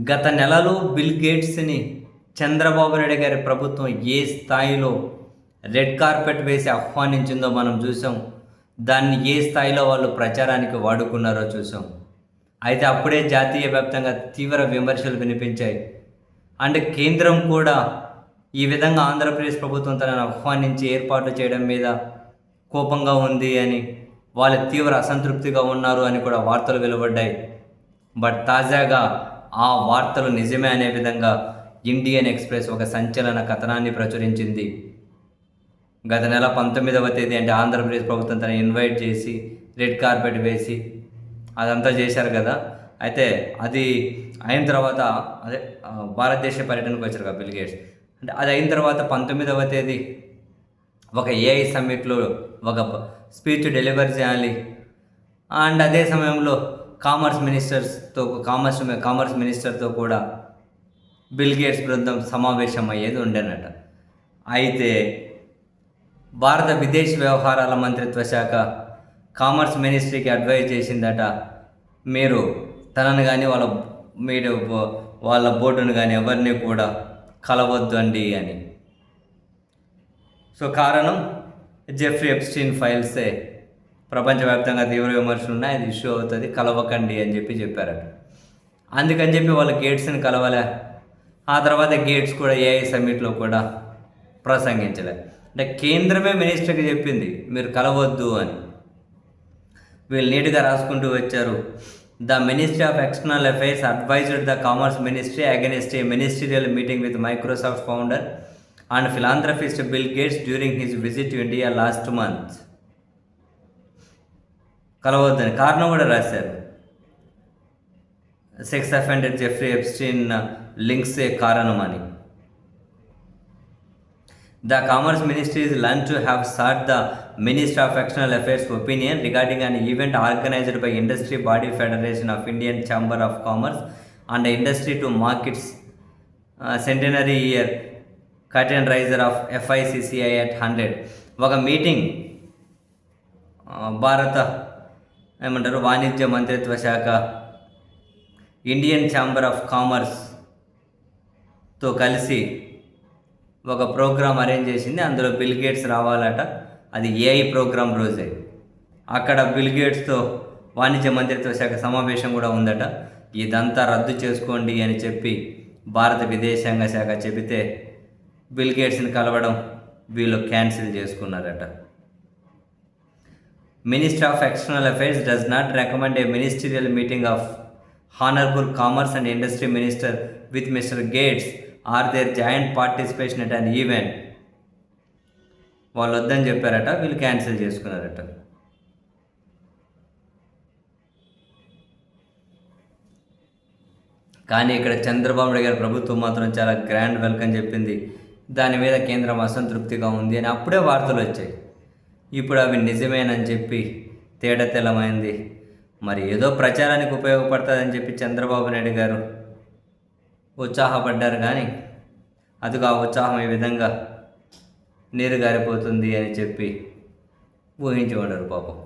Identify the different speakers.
Speaker 1: గత నెలలో బిల్ గేట్స్‌ని చంద్రబాబు నాయుడు గారి ప్రభుత్వం ఏ స్థాయిలో రెడ్ కార్పెట్ వేసి ఆహ్వానించిందో మనం చూసాం. దాన్ని ఏ స్థాయిలో వాళ్ళు ప్రచారానికి వాడుకున్నారో చూసాం. అయితే అప్పుడే జాతీయ వ్యాప్తంగా తీవ్ర విమర్శలు వినిపించాయి. అండ్ కేంద్రం కూడా ఈ విధంగా ఆంధ్రప్రదేశ్ ప్రభుత్వం తనను ఆహ్వానించి ఏర్పాటు చేయడం మీద కోపంగా ఉంది అని, వాళ్ళు తీవ్ర అసంతృప్తిగా ఉన్నారు అని కూడా వార్తలు వెలువడ్డాయి. బట్ తాజాగా ఆ వార్తలు నిజమే అనే విధంగా ఇండియన్ ఎక్స్‌ప్రెస్ ఒక సంచలన కథనాన్ని ప్రచురించింది. గత నెల 19వ తేదీ అంటే ఆంధ్రప్రదేశ్ ప్రభుత్వం తనని ఇన్వైట్ చేసి రెడ్ కార్పెట్ వేసి అదంతా చేశారు కదా! అయితే అది అయిన తర్వాత భారతదేశ పర్యటనకు వచ్చారు కదా బిల్ గేట్స్. అంటే అది అయిన తర్వాత 19వ తేదీ ఒక ఏఐ సమ్మిట్‌లో ఒక స్పీచ్ డెలివర్ చేయాలి. అండ్ అదే సమయంలో కామర్స్ మినిస్టర్తో కూడా బిల్ గేట్స్ బృందం సమావేశం అయ్యేది ఉండేనట. అయితే భారత విదేశీ వ్యవహారాల మంత్రిత్వ శాఖ కామర్స్ మినిస్ట్రీకి అడ్వైజ్ చేసిందట, మీరు తనను కానీ వాళ్ళ బోర్డును కానీ ఎవరిని కూడా కలవద్దు అండి అని. సో కారణం జెఫ్రీ ఎప్స్టీన్ ఫైల్సే ప్రపంచవ్యాప్తంగా తీవ్ర విమర్శలు ఉన్నాయి, అది ఇష్యూ అవుతుంది, కలవకండి అని చెప్పారట. అందుకని చెప్పి వాళ్ళు గేట్స్ని కలవలే. ఆ తర్వాత గేట్స్ కూడా ఏఐ సమ్మిట్లో కూడా ప్రసంగించలే. అంటే కేంద్రమే మినిస్టర్కి చెప్పింది మీరు కలవద్దు అని. వీళ్ళు నీట్గా రాసుకుంటూ వచ్చారు. The ministry of external affairs advised the commerce ministry against a ministerial meeting with Microsoft founder and philanthropist Bill Gates during his visit to India last month. కలవద్దని కారణం కూడా రాశారు. సెక్స్ అఫెండర్ జెఫ్రీ ఎప్స్టీన్ లింక్సే కారణం అని. The Commerce Ministry is learned to have sought the Minister of External Affairs opinion regarding an event organized by Industry Body Federation of Indian Chamber of Commerce and Industry to mark its centenary year curtain raiser of FICCI at 100. ఒక meeting భారత వాణిజ్య మంత్రిత్వ శాఖ Indian chamber of కామర్స్తో కలిసి ఒక programme arrange చేసింది. అందులో bill gates రావాలట. అది ఏఐ ప్రోగ్రాం రోజే. అక్కడ బిల్ గేట్స్తో వాణిజ్య మంత్రిత్వ శాఖ సమావేశం కూడా ఉందట. ఇదంతా రద్దు చేసుకోండి అని చెప్పి భారత విదేశాంగ శాఖ చెబితే బిల్ గేట్స్ని కలవడం వీళ్ళు క్యాన్సిల్ చేసుకున్నారట. Minister of external affairs does not recommend a ministerial meeting of honourable commerce and industry minister with Mr Gates or their joint participation at an event. వాళ్ళు వద్దని చెప్పారట, వీళ్ళు క్యాన్సిల్ చేసుకున్నారట. కానీ ఇక్కడ చంద్రబాబు నాయుడు గారి ప్రభుత్వం మాత్రం చాలా గ్రాండ్ వెల్కమ్ చెప్పింది. దాని మీద కేంద్రం అసంతృప్తిగా ఉంది అని అప్పుడే వార్తలు వచ్చాయి. ఇప్పుడు అవి నిజమేనని చెప్పి తేడా తెల్లమైంది. మరి ఏదో ప్రచారానికి ఉపయోగపడుతుందని చెప్పి చంద్రబాబు నాయుడు గారు ఉత్సాహపడ్డారు. కానీ అదిగా ఉత్సాహం ఈ విధంగా నీరు గారిపోతుంది అని చెప్పి ఊహించి ఉండరు పాపం.